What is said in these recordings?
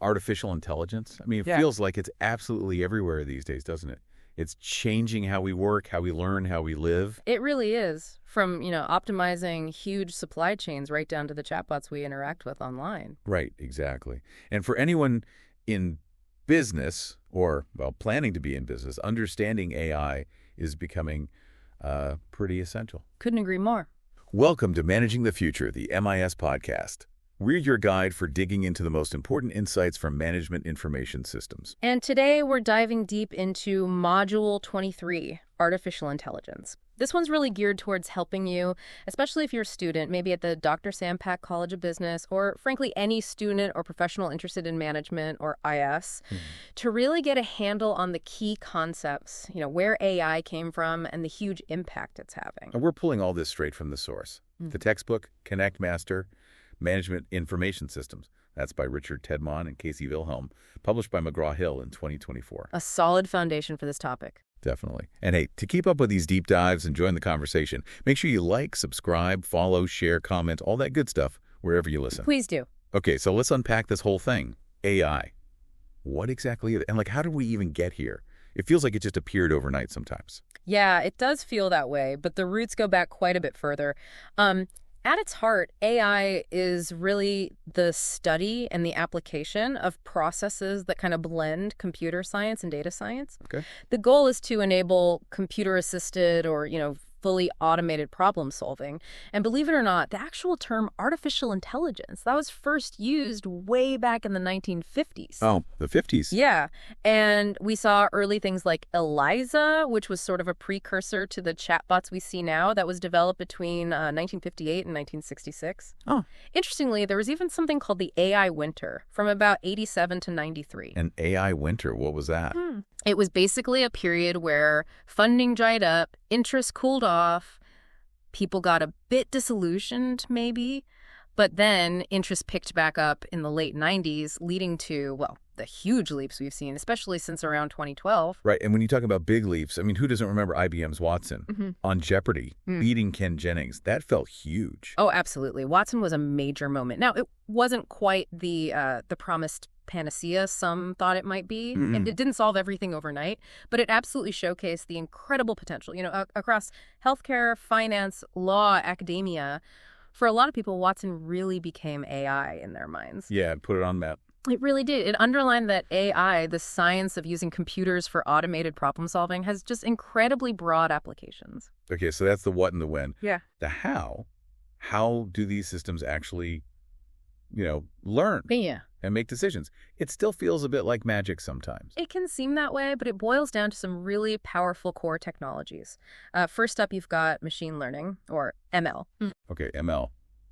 artificial intelligence. I mean, it Yeah. feels like it's absolutely everywhere these days, doesn't it? It's changing how we work, how we learn, how we live. It really is. From, optimizing huge supply chains right down to the chatbots we interact with online. Right, exactly. And for anyone in business or, well, planning to be in business, understanding AI is becoming pretty essential. Couldn't agree more. Welcome to Managing the Future, the MIS podcast. We're your guide for digging into the most important insights from management information systems. And today we're diving deep into Module 23, Artificial Intelligence. This one's really geared towards helping you, especially if you're a student, maybe at the Dr. Sam Pak College of Business, or frankly, any student or professional interested in management or IS, to really get a handle on the key concepts, where AI came from and the huge impact it's having. And we're pulling all this straight from the source. The textbook, Connect Master, Management Information Systems. That's by Richard Tedmon and Casey Wilhelm, published by McGraw Hill in 2024. A solid foundation for this topic. Definitely. And hey, to keep up with these deep dives and join the conversation, make sure you like, subscribe, follow, share, comment, all that good stuff wherever you listen. Please do. Okay, so let's unpack this whole thing. AI. What exactly is it? And how did we even get here? It feels like it just appeared overnight sometimes. Yeah, it does feel that way, but the roots go back quite a bit further. At its heart, AI is really the study and the application of processes that kind of blend computer science and data science. Okay. The goal is to enable computer-assisted or, fully automated problem solving. And believe it or not, the actual term artificial intelligence, that was first used way back in the 1950s. Oh, the 50s. Yeah. And we saw early things like ELIZA, which was sort of a precursor to the chatbots we see now, that was developed between 1958 and 1966. Oh. Interestingly, there was even something called the AI winter from about 87 to 93. An AI winter, what was that? It was basically a period where funding dried up, interest cooled off, people got a bit disillusioned maybe, but then interest picked back up in the late 90s, leading to, well, the huge leaps we've seen, especially since around 2012. Right, and when you talk about big leaps, I mean, who doesn't remember IBM's Watson on Jeopardy, beating Ken Jennings? That felt huge. Oh, absolutely. Watson was a major moment. Now, it wasn't quite the promised panacea some thought it might be. It didn't solve everything overnight, but it absolutely showcased the incredible potential, across healthcare, finance, law, academia. For a lot of people, Watson really became AI in their minds. Yeah, put it on map. It really did. It underlined that AI, the science of using computers for automated problem solving, has just incredibly broad applications. Okay, so that's the what and the when. Yeah. The how do these systems actually, learn Yeah. and make decisions? It still feels a bit like magic sometimes. It can seem that way, but it boils down to some really powerful core technologies. First up, you've got machine learning, or ML. Okay, ML.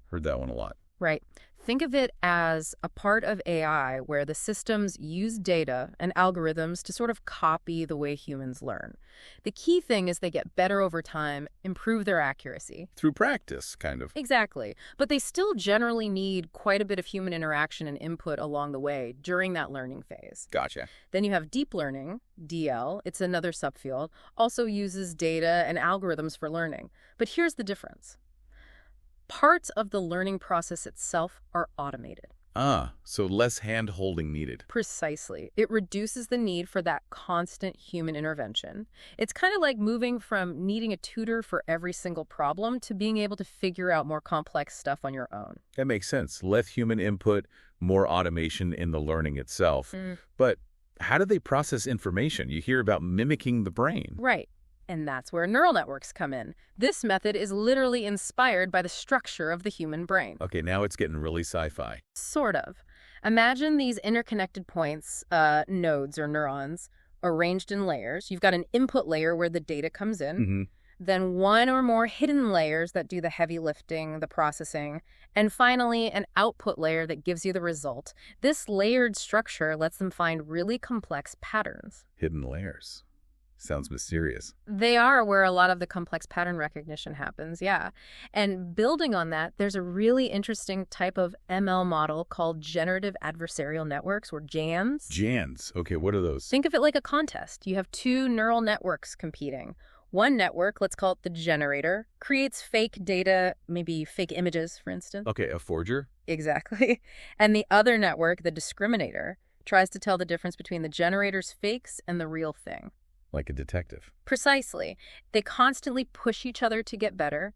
Heard that one a lot. Right. Think of it as a part of AI where the systems use data and algorithms to sort of copy the way humans learn. The key thing is they get better over time, improve their accuracy. Through practice, kind of. Exactly. But they still generally need quite a bit of human interaction and input along the way during that learning phase. Gotcha. Then you have deep learning, DL. It's another subfield. Also uses data and algorithms for learning. But here's the difference. Parts of the learning process itself are automated. So less hand-holding needed. Precisely. It reduces the need for that constant human intervention. It's kind of like moving from needing a tutor for every single problem to being able to figure out more complex stuff on your own. That makes sense. Less human input, more automation in the learning itself. But how do they process information? You hear about mimicking the brain. Right. And that's where neural networks come in. This method is literally inspired by the structure of the human brain. Okay, now it's getting really sci-fi. Sort of. Imagine these interconnected points, nodes or neurons, arranged in layers. You've got an input layer where the data comes in, then one or more hidden layers that do the heavy lifting, the processing, and finally an output layer that gives you the result. This layered structure lets them find really complex patterns. Hidden layers. Sounds mysterious. They are where a lot of the complex pattern recognition happens, yeah. And building on that, there's a really interesting type of ML model called generative adversarial networks, or GANs. GANs. Okay, what are those? Think of it like a contest. You have two neural networks competing. One network, let's call it the generator, creates fake data, maybe fake images, for instance. Okay, a forger? Exactly. And the other network, the discriminator, tries to tell the difference between the generator's fakes and the real thing. Like a detective. Precisely. They constantly push each other to get better.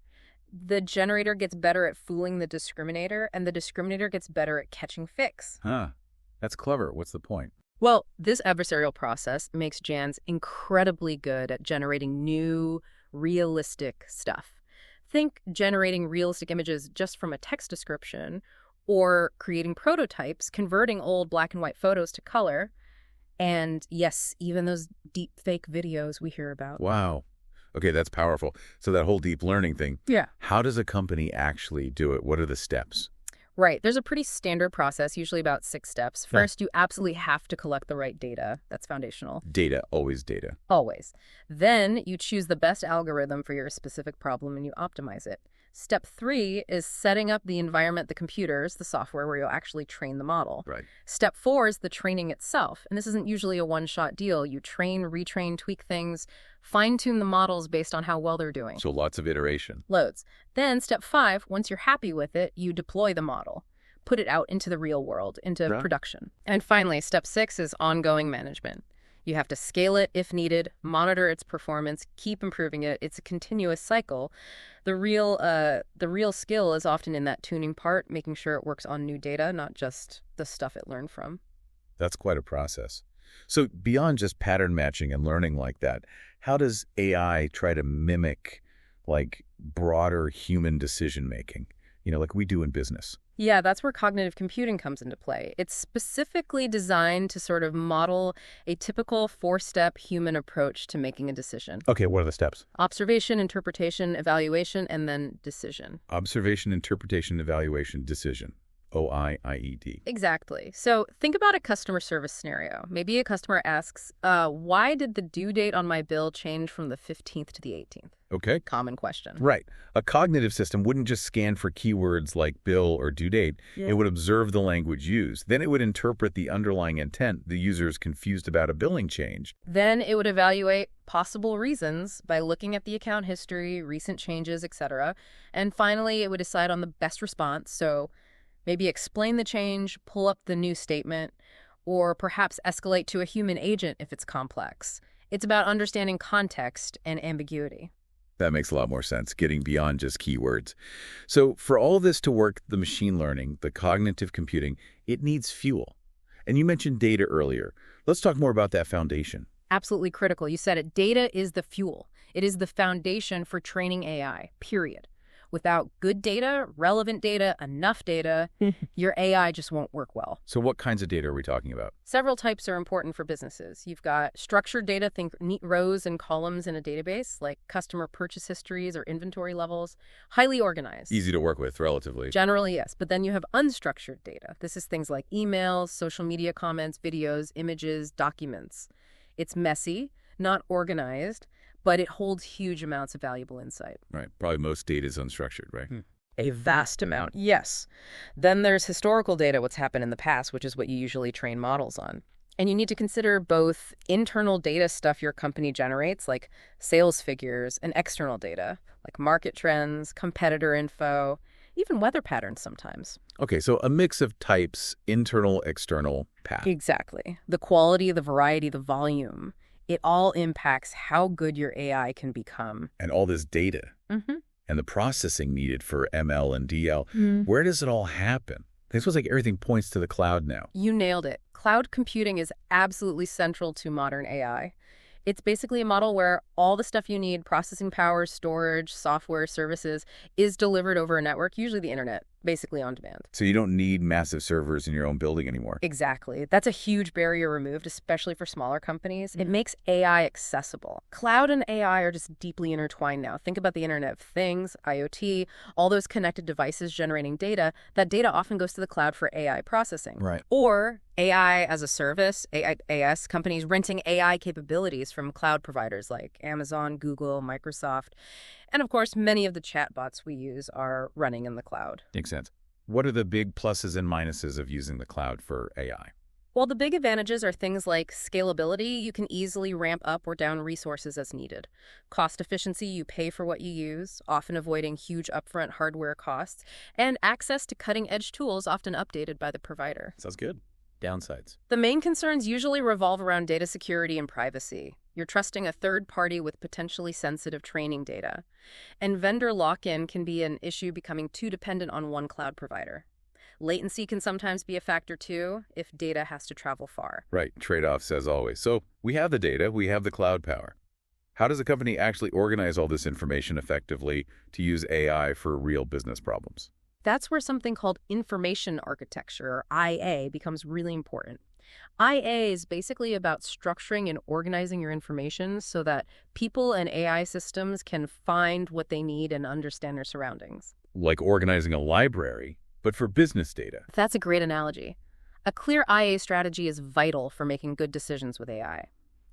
The generator gets better at fooling the discriminator, and the discriminator gets better at catching fakes. Huh. That's clever. What's the point? Well, this adversarial process makes Jans incredibly good at generating new, realistic stuff. Think generating realistic images just from a text description, or creating prototypes, converting old black and white photos to color, and yes, even those deep fake videos we hear about. Wow. Okay, that's powerful. So that whole deep learning thing. Yeah. How does a company actually do it? What are the steps? Right. There's a pretty standard process, usually about 6 steps. First, you absolutely have to collect the right data. That's foundational. Data, always data. Always. Then you choose the best algorithm for your specific problem and you optimize it. Step 3 is setting up the environment, the computers, the software where you'll actually train the model. Right. Step 4 is the training itself. And this isn't usually a one-shot deal. You train, retrain, tweak things, fine-tune the models based on how well they're doing. So lots of iteration. Loads. Then step 5, once you're happy with it, you deploy the model. Put it out into the real world, into production. And finally, step 6 is ongoing management. You have to scale it if needed, monitor its performance, keep improving it. It's a continuous cycle. The real skill is often in that tuning part, making sure it works on new data, not just the stuff it learned from. That's quite a process. So beyond just pattern matching and learning like that, how does AI try to mimic like broader human decision making, like we do in business? Yeah, that's where cognitive computing comes into play. It's specifically designed to sort of model a typical 4-step human approach to making a decision. Okay, what are the steps? Observation, interpretation, evaluation, and then decision. Observation, interpretation, evaluation, decision. OIIED. Exactly. So think about a customer service scenario. Maybe a customer asks, why did the due date on my bill change from the 15th to the 18th? Okay. Common question. Right. A cognitive system wouldn't just scan for keywords like bill or due date. Yeah. It would observe the language used. Then it would interpret the underlying intent the user is confused about a billing change. Then it would evaluate possible reasons by looking at the account history, recent changes, etc. And finally, it would decide on the best response. So maybe explain the change, pull up the new statement, or perhaps escalate to a human agent if it's complex. It's about understanding context and ambiguity. That makes a lot more sense, getting beyond just keywords. So for all this to work, the machine learning, the cognitive computing, it needs fuel. And you mentioned data earlier. Let's talk more about that foundation. Absolutely critical. You said it. Data is the fuel. It is the foundation for training AI, period. Without good data, relevant data, enough data, your AI just won't work well. So what kinds of data are we talking about? Several types are important for businesses. You've got structured data, think neat rows and columns in a database, like customer purchase histories or inventory levels. Highly organized. Easy to work with, relatively. Generally, yes. But then you have unstructured data. This is things like emails, social media comments, videos, images, documents. It's messy, not organized, but it holds huge amounts of valuable insight. Right. Probably most data is unstructured, right? A vast amount, yes. Then there's historical data, what's happened in the past, which is what you usually train models on. And you need to consider both internal data stuff your company generates, like sales figures, and external data, like market trends, competitor info, even weather patterns sometimes. Okay, so a mix of types, internal, external, path. Exactly. The quality, the variety, the volume. It all impacts how good your AI can become. And all this data and the processing needed for ML and DL, where does it all happen? It feels like everything points to the cloud now. You nailed it. Cloud computing is absolutely central to modern AI. It's basically a model where all the stuff you need, processing power, storage, software, services, is delivered over a network, usually the internet, basically on demand. So you don't need massive servers in your own building anymore. Exactly. That's a huge barrier removed, especially for smaller companies. It makes AI accessible. Cloud and AI are just deeply intertwined now. Think about the Internet of Things, IoT, all those connected devices generating data. That data often goes to the cloud for AI processing. Right. Or AI as a service, AIS, companies renting AI capabilities from cloud providers like Amazon, Google, Microsoft. And of course, many of the chatbots we use are running in the cloud. Makes sense. What are the big pluses and minuses of using the cloud for AI? While the big advantages are things like scalability, you can easily ramp up or down resources as needed. Cost efficiency, you pay for what you use, often avoiding huge upfront hardware costs, and access to cutting-edge tools often updated by the provider. Sounds good. Downsides. The main concerns usually revolve around data security and privacy. You're trusting a third party with potentially sensitive training data. And vendor lock-in can be an issue becoming too dependent on one cloud provider. Latency can sometimes be a factor too if data has to travel far. Right. Trade-offs as always. So we have the data, we have the cloud power. How does a company actually organize all this information effectively to use AI for real business problems? That's where something called information architecture, or IA, becomes really important. IA is basically about structuring and organizing your information so that people and AI systems can find what they need and understand their surroundings. Like organizing a library, but for business data. That's a great analogy. A clear IA strategy is vital for making good decisions with AI.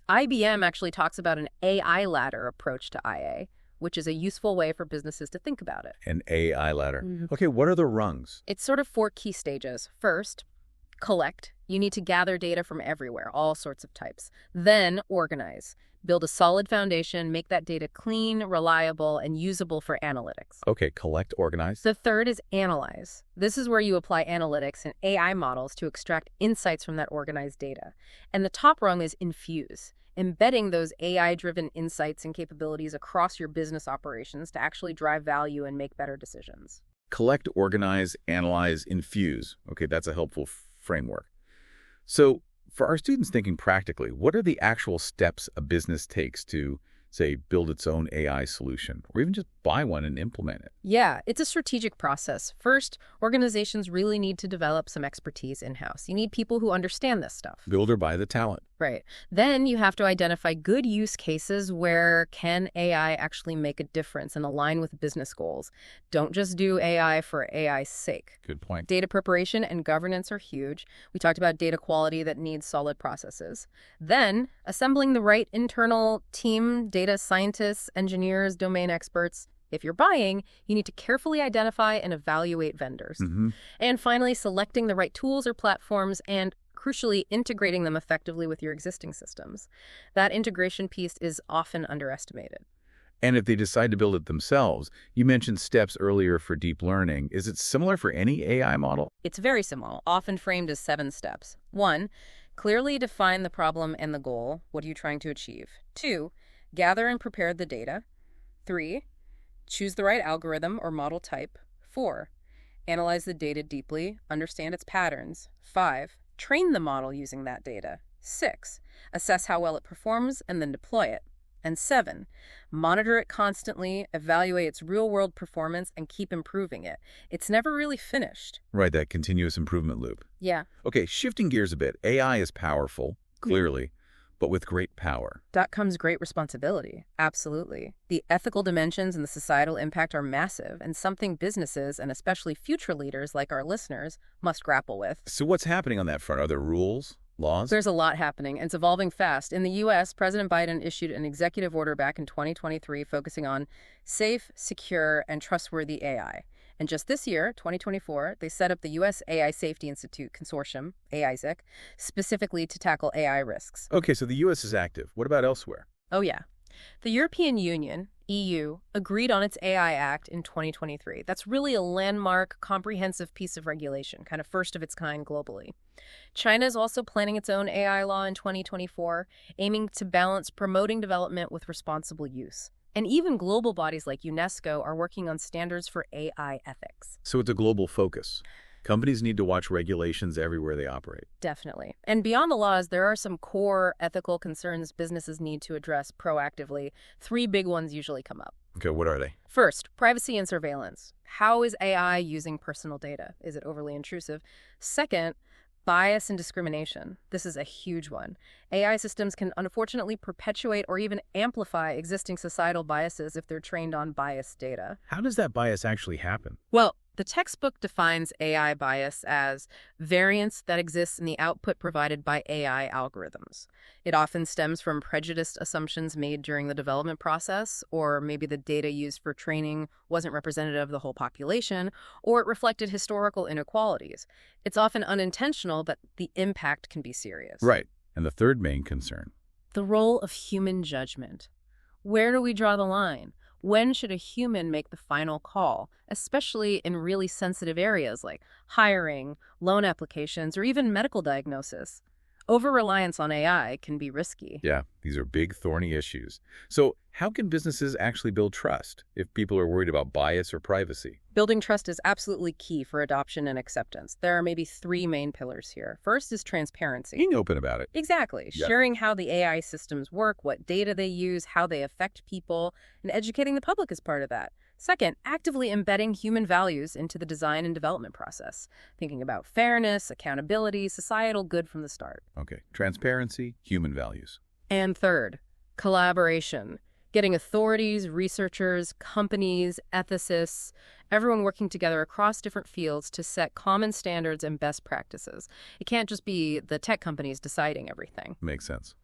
IBM actually talks about an AI ladder approach to IA, which is a useful way for businesses to think about it. An AI ladder. Okay, what are the rungs? It's sort of 4 key stages. First, collect. You need to gather data from everywhere, all sorts of types. Then, organize. Build a solid foundation, make that data clean, reliable, and usable for analytics. Okay, collect, organize. The third is analyze. This is where you apply analytics and AI models to extract insights from that organized data. And the top rung is infuse, embedding those AI-driven insights and capabilities across your business operations to actually drive value and make better decisions. Collect, organize, analyze, infuse. Okay, that's a helpful framework. So, for our students thinking practically, what are the actual steps a business takes to, say, build its own AI solution, or even just buy one and implement it? Yeah, it's a strategic process. First, organizations really need to develop some expertise in-house. You need people who understand this stuff. Build or buy the talent. Right. Then you have to identify good use cases where can AI actually make a difference and align with business goals. Don't just do AI for AI's sake. Good point. Data preparation and governance are huge. We talked about data quality that needs solid processes. Then, assembling the right internal team, data scientists, engineers, domain experts. If you're buying, you need to carefully identify and evaluate vendors. And finally, selecting the right tools or platforms and crucially, integrating them effectively with your existing systems. That integration piece is often underestimated. And if they decide to build it themselves, you mentioned steps earlier for deep learning. Is it similar for any AI model? It's very similar, often framed as 7 steps. 1, clearly define the problem and the goal. What are you trying to achieve? 2, gather and prepare the data. 3, choose the right algorithm or model type. 4, analyze the data deeply, understand its patterns. 5, train the model using that data. 6, assess how well it performs and then deploy it. And 7, monitor it constantly, evaluate its real-world performance, and keep improving it. It's never really finished. Right, that continuous improvement loop. Yeah. Okay, shifting gears a bit. AI is powerful, clearly, but with great power. That comes great responsibility. Absolutely. The ethical dimensions and the societal impact are massive, and something businesses, and especially future leaders like our listeners, must grapple with. So what's happening on that front? Are there rules? Laws? There's a lot happening, and it's evolving fast. In the U.S., President Biden issued an executive order back in 2023 focusing on safe, secure, and trustworthy AI. And just this year, 2024, they set up the U.S. AI Safety Institute Consortium, AISIC, specifically to tackle AI risks. Okay, so the U.S. is active. What about elsewhere? Oh, yeah. The European Union, EU, agreed on its AI Act in 2023. That's really a landmark, comprehensive piece of regulation, kind of first of its kind globally. China is also planning its own AI law in 2024, aiming to balance promoting development with responsible use. And even global bodies like UNESCO are working on standards for AI ethics. So it's a global focus. Companies need to watch regulations everywhere they operate. Definitely. And beyond the laws, there are some core ethical concerns businesses need to address proactively. 3 big ones usually come up. Okay, what are they? First, privacy and surveillance. How is AI using personal data? Is it overly intrusive? Second, bias and discrimination. This is a huge one. AI systems can unfortunately perpetuate or even amplify existing societal biases if they're trained on biased data. How does that bias actually happen? Well, The textbook defines AI bias as variance that exists in the output provided by AI algorithms. It often stems from prejudiced assumptions made during the development process, or maybe the data used for training wasn't representative of the whole population, or it reflected historical inequalities. It's often unintentional, but the impact can be serious. Right. And the third main concern. The role of human judgment. Where do we draw the line? When should a human make the final call, especially in really sensitive areas like hiring, loan applications, or even medical diagnosis? Over-reliance on AI can be risky. Yeah, these are big, thorny issues. So how can businesses actually build trust if people are worried about bias or privacy? Building trust is absolutely key for adoption and acceptance. There are maybe three main pillars here. First is transparency. Being open about it. Exactly. Yep. Sharing how the AI systems work, what data they use, how they affect people, and educating the public is part of that. Second, actively embedding human values into the design and development process, thinking about fairness, accountability, societal good from the start. Okay, transparency, human values. And third, collaboration. Getting authorities, researchers, companies, ethicists, everyone working together across different fields to set common standards and best practices. It can't just be the tech companies deciding everything. Makes sense.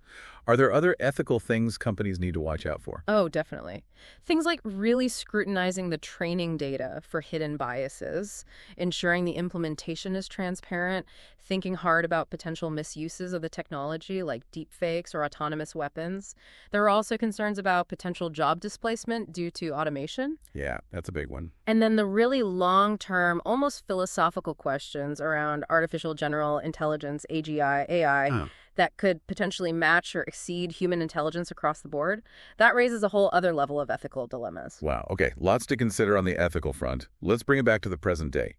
Are there other ethical things companies need to watch out for? Oh, definitely. Things like really scrutinizing the training data for hidden biases, ensuring the implementation is transparent, thinking hard about potential misuses of the technology like deepfakes or autonomous weapons. There are also concerns about potential job displacement due to automation. Yeah, that's a big one. And then the really long-term, almost philosophical questions around artificial general intelligence, AGI, AI, that could potentially match or exceed human intelligence across the board. That raises a whole other level of ethical dilemmas. Wow. Okay, lots to consider on the ethical front. Let's bring it back to the present day.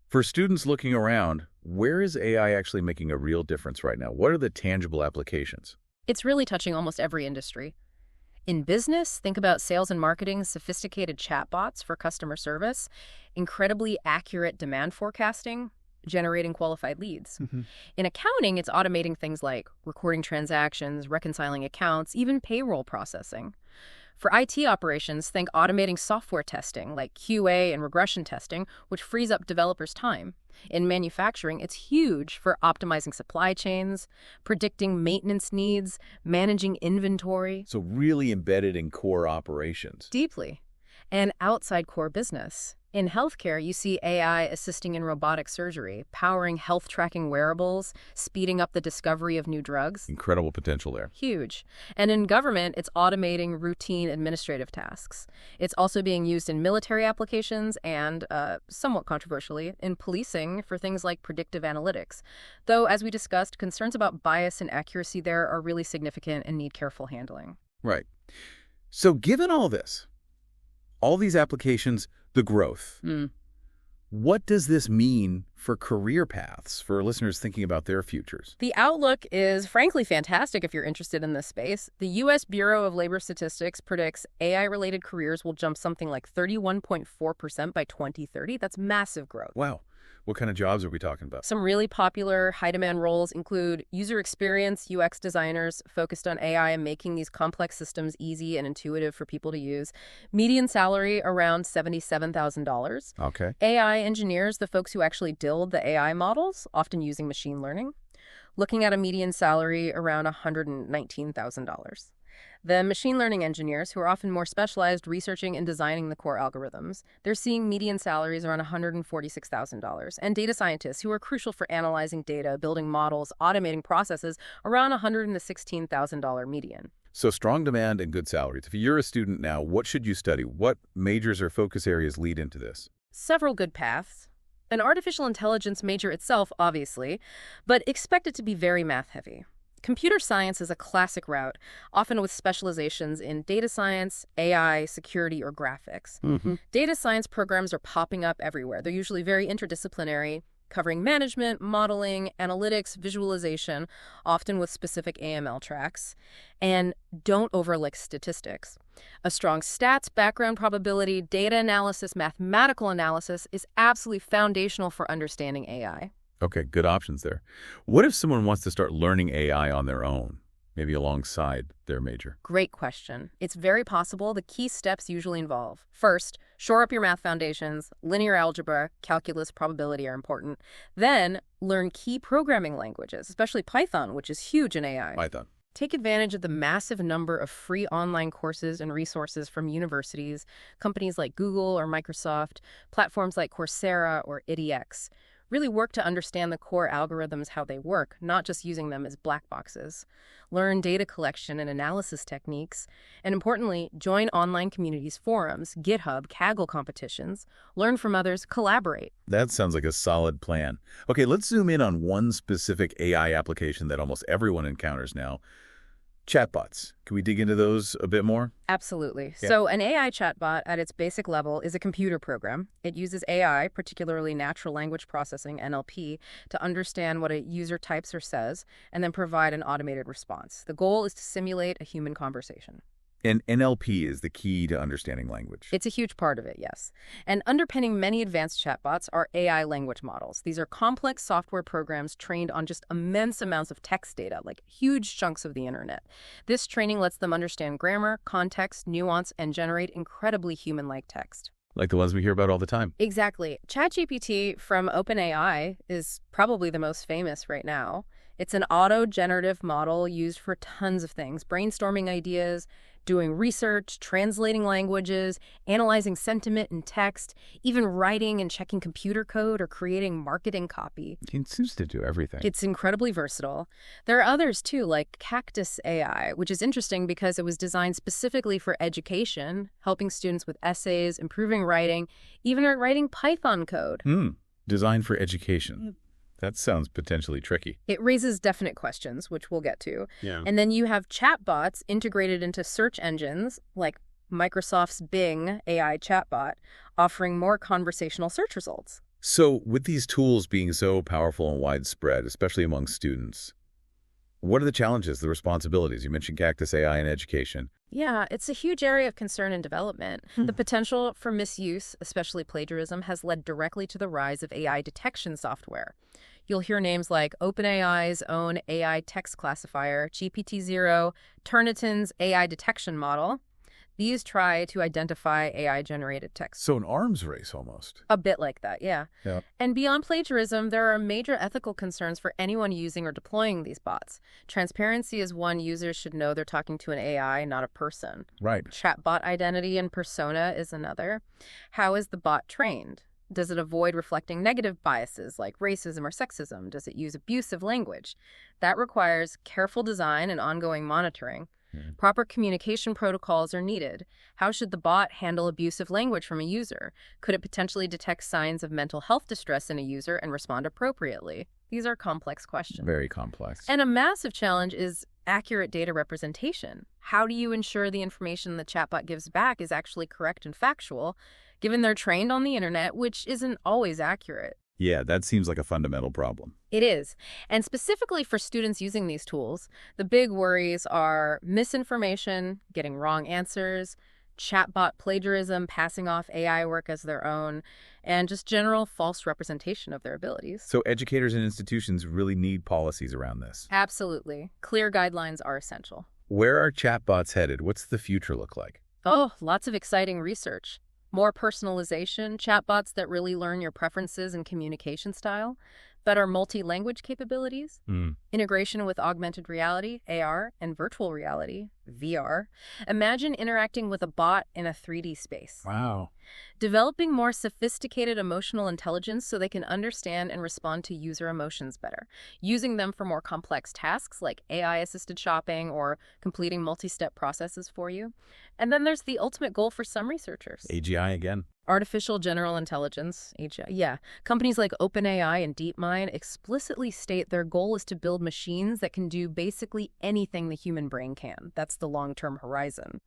For students looking around, where is AI actually making a real difference right now? What are the tangible applications? It's really touching almost every industry. In business, think about sales and marketing, sophisticated chatbots for customer service, incredibly accurate demand forecasting, generating qualified leads. In accounting, it's automating things like recording transactions, reconciling accounts, even payroll processing. For IT operations, think automating software testing like QA and regression testing, which frees up developers' time. In manufacturing, it's huge for optimizing supply chains, predicting maintenance needs, managing inventory. So really embedded in core operations. Deeply. And outside core business. In healthcare, you see AI assisting in robotic surgery, powering health tracking wearables, speeding up the discovery of new drugs. Incredible potential there. Huge. And in government, it's automating routine administrative tasks. It's also being used in military applications and, somewhat controversially, in policing for things like predictive analytics. Though, as we discussed, concerns about bias and accuracy there are really significant and need careful handling. Right. So given all this, all these applications, the growth, what does this mean for career paths for listeners thinking about their futures? The outlook is frankly fantastic if you're interested in this space. The U.S. Bureau of Labor Statistics predicts AI-related careers will jump something like 31.4% by 2030. That's massive growth. Wow. What kind of jobs are we talking about? Some really popular high-demand roles include user experience UX designers focused on AI and making these complex systems easy and intuitive for people to use. Median salary around $77,000. Okay. AI engineers, the folks who actually build the AI models, often using machine learning, looking at a median salary around $119,000. The machine learning engineers, who are often more specialized researching and designing the core algorithms, they're seeing median salaries around $146,000. And data scientists, who are crucial for analyzing data, building models, automating processes, around $116,000 median. So strong demand and good salaries. If you're a student now, what should you study? What majors or focus areas lead into this? Several good paths. An artificial intelligence major itself, obviously, but expect it to be very math-heavy. Computer science is a classic route, often with specializations in data science, AI, security, or graphics. Data science programs are popping up everywhere. They're usually very interdisciplinary, covering management, modeling, analytics, visualization, often with specific AML tracks. And don't overlook statistics. A strong stats background, probability, data analysis, mathematical analysis is absolutely foundational for understanding AI. Okay, good options there. What if someone wants to start learning AI on their own, maybe alongside their major? Great question. It's very possible. The key steps usually involve, first, Shore up your math foundations. Linear algebra, calculus, probability are important. Then learn key programming languages, especially Python, which is huge in AI. Python. Take advantage of the massive number of free online courses and resources from universities, companies like Google or Microsoft, platforms like Coursera or edX. Really work to understand the core algorithms, how they work, not just using them as black boxes. Learn data collection and analysis techniques. And importantly, join online communities, forums, GitHub, Kaggle competitions. Learn from others, collaborate. That sounds like a solid plan. Okay, let's zoom in on one specific AI application that almost everyone encounters now. Chatbots. Can we dig into those a bit more? Absolutely. Yeah. So an AI chatbot at its basic level is a computer program. It uses AI, particularly natural language processing, NLP, to understand what a user types or says, and then provide an automated response. The goal is to simulate a human conversation. And NLP is the key to understanding language. It's a huge part of it, yes. And underpinning many advanced chatbots are AI language models. These are complex software programs trained on just immense amounts of text data, like huge chunks of the internet. This training lets them understand grammar, context, nuance, and generate incredibly human-like text. Like the ones we hear about all the time. Exactly. ChatGPT from OpenAI is probably the most famous right now. It's an auto-generative model used for tons of things, brainstorming ideas, doing research, translating languages, analyzing sentiment in text, even writing and checking computer code or creating marketing copy. It seems to do everything. It's incredibly versatile. There are others too, like Cactus AI, which is interesting because it was designed specifically for education, helping students with essays, improving writing, even writing Python code. Designed for education. That sounds potentially tricky. It raises definite questions, which we'll get to. Yeah. And then you have chatbots integrated into search engines, like Microsoft's Bing AI chatbot, offering more conversational search results. So with these tools being so powerful and widespread, especially among students, what are the challenges, the responsibilities? You mentioned Cactus AI in education. Yeah, it's a huge area of concern and development. The potential for misuse, especially plagiarism, has led directly to the rise of AI detection software. You'll hear names like OpenAI's own AI text classifier, GPT-0, Turnitin's AI detection model. These try to identify AI-generated text. So an arms race almost. A bit like that, yeah. Yeah. And beyond plagiarism, there are major ethical concerns for anyone using or deploying these bots. Transparency is one. Users should know they're talking to an AI, not a person. Right. Chatbot identity and persona is another. How is the bot trained? Does it avoid reflecting negative biases like racism or sexism? Does it use abusive language? That requires careful design and ongoing monitoring. Proper communication protocols are needed. How should the bot handle abusive language from a user? Could it potentially detect signs of mental health distress in a user and respond appropriately? These are complex questions. Very complex. And a massive challenge is accurate data representation. How do you ensure the information the chatbot gives back is actually correct and factual, given they're trained on the internet, which isn't always accurate? Yeah, that seems like a fundamental problem. It is. And specifically for students using these tools, the big worries are misinformation, getting wrong answers, chatbot plagiarism, passing off AI work as their own, and just general false representation of their abilities. So educators and institutions really need policies around this. Absolutely. Clear guidelines are essential. Where are chatbots headed? What's the future look like? Oh, lots of exciting research. More personalization, chatbots that really learn your preferences and communication style, better multi-language capabilities, integration with augmented reality, AR, and virtual reality, VR. Imagine interacting with a bot in a 3D space. Wow. Developing more sophisticated emotional intelligence so they can understand and respond to user emotions better. Using them for more complex tasks like AI-assisted shopping or completing multi-step processes for you. And then there's the ultimate goal for some researchers. AGI again. Artificial general intelligence, AGI. Yeah. Companies like OpenAI and DeepMind explicitly state their goal is to build machines that can do basically anything the human brain can. That's the long-term horizon.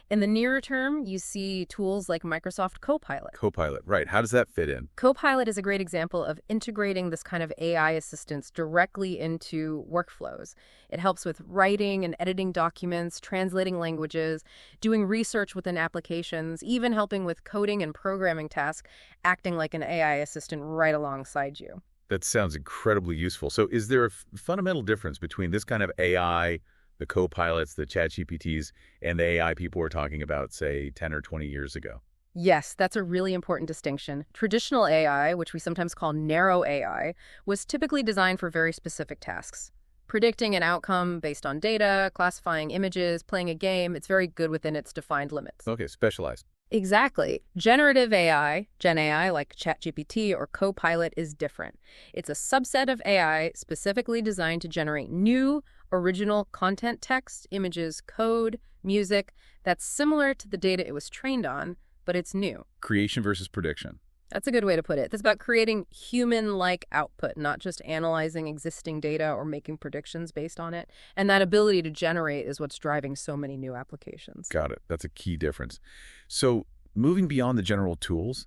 In the nearer term, you see tools like Microsoft Copilot. Copilot, right. How does that fit in? Copilot is a great example of integrating this kind of AI assistance directly into workflows. It helps with writing and editing documents, translating languages, doing research within applications, even helping with coding and programming tasks, acting like an AI assistant right alongside you. That sounds incredibly useful. So is there a fundamental difference between this kind of AI, the Copilots, the ChatGPTs, and the AI people were talking about, say, 10 or 20 years ago? Yes, that's a really important distinction. Traditional AI, which we sometimes call narrow AI, was typically designed for very specific tasks. Predicting an outcome based on data, classifying images, playing a game, it's very good within its defined limits. Okay, specialized. Exactly. Generative AI, Gen AI like ChatGPT or Copilot, is different. It's a subset of AI specifically designed to generate new, original content, text, images, code, music that's similar to the data it was trained on, but it's new. Creation versus prediction. That's a good way to put it. It's about creating human-like output, not just analyzing existing data or making predictions based on it. And that ability to generate is what's driving so many new applications. Got it. That's a key difference. So moving beyond the general tools,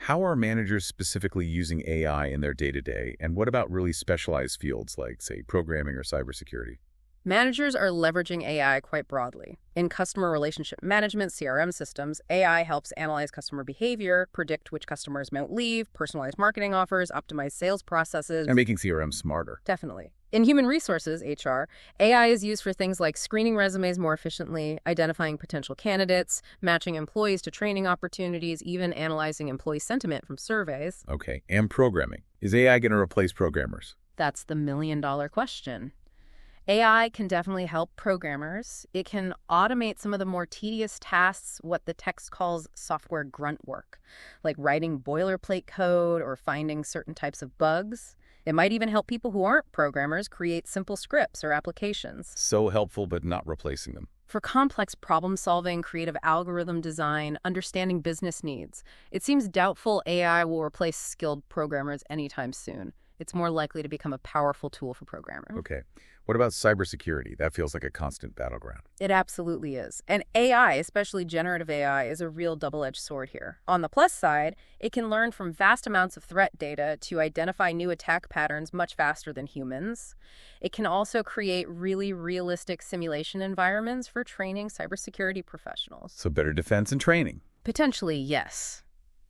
how are managers specifically using AI in their day-to-day? And what about really specialized fields like, say, programming or cybersecurity? Managers are leveraging AI quite broadly. In customer relationship management, CRM systems, AI helps analyze customer behavior, predict which customers might leave, personalize marketing offers, optimize sales processes. And making CRM smarter. Definitely. In human resources, HR, AI is used for things like screening resumes more efficiently, identifying potential candidates, matching employees to training opportunities, even analyzing employee sentiment from surveys. Okay, and programming. Is AI going to replace programmers? That's the million-dollar question. AI can definitely help programmers. It can automate some of the more tedious tasks, what the text calls software grunt work, like writing boilerplate code or finding certain types of bugs. It might even help people who aren't programmers create simple scripts or applications. So helpful, but not replacing them. For complex problem-solving, creative algorithm design, understanding business needs, it seems doubtful AI will replace skilled programmers anytime soon. It's more likely to become a powerful tool for programming. Okay. What about cybersecurity? That feels like a constant battleground. It absolutely is. And AI, especially generative AI, is a real double-edged sword here. On the plus side, it can learn from vast amounts of threat data to identify new attack patterns much faster than humans. It can also create really realistic simulation environments for training cybersecurity professionals. So better defense and training. Potentially, yes.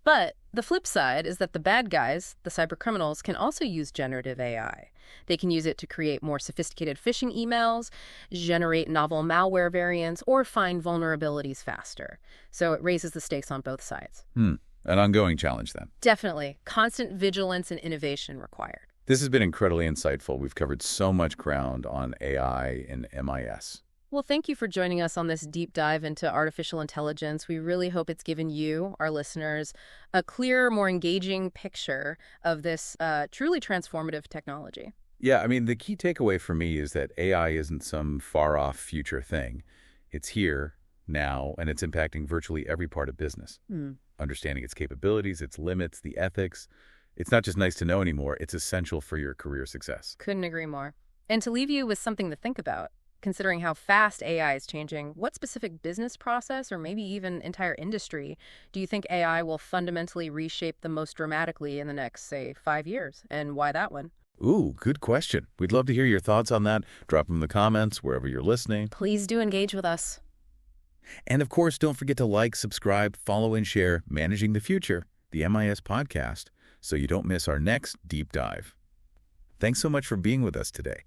But the flip side is that the bad guys, the cybercriminals, can also use generative AI. They can use it to create more sophisticated phishing emails, generate novel malware variants, or find vulnerabilities faster. So it raises the stakes on both sides. An ongoing challenge then. Definitely. Constant vigilance and innovation required. This has been incredibly insightful. We've covered so much ground on AI and MIS. Well, thank you for joining us on this deep dive into artificial intelligence. We really hope it's given you, our listeners, a clearer, more engaging picture of this truly transformative technology. Yeah, I mean, the key takeaway for me is that AI isn't some far-off future thing. It's here, now, and it's impacting virtually every part of business. Understanding its capabilities, its limits, the ethics. It's not just nice to know anymore. It's essential for your career success. Couldn't agree more. And to leave you with something to think about, considering how fast AI is changing, what specific business process or maybe even entire industry do you think AI will fundamentally reshape the most dramatically in the next, say, 5 years? And why that one? Ooh, good question. We'd love to hear your thoughts on that. Drop them in the comments wherever you're listening. Please do engage with us. And of course, don't forget to like, subscribe, follow, and share Managing the Future, the MIS podcast, so you don't miss our next deep dive. Thanks so much for being with us today.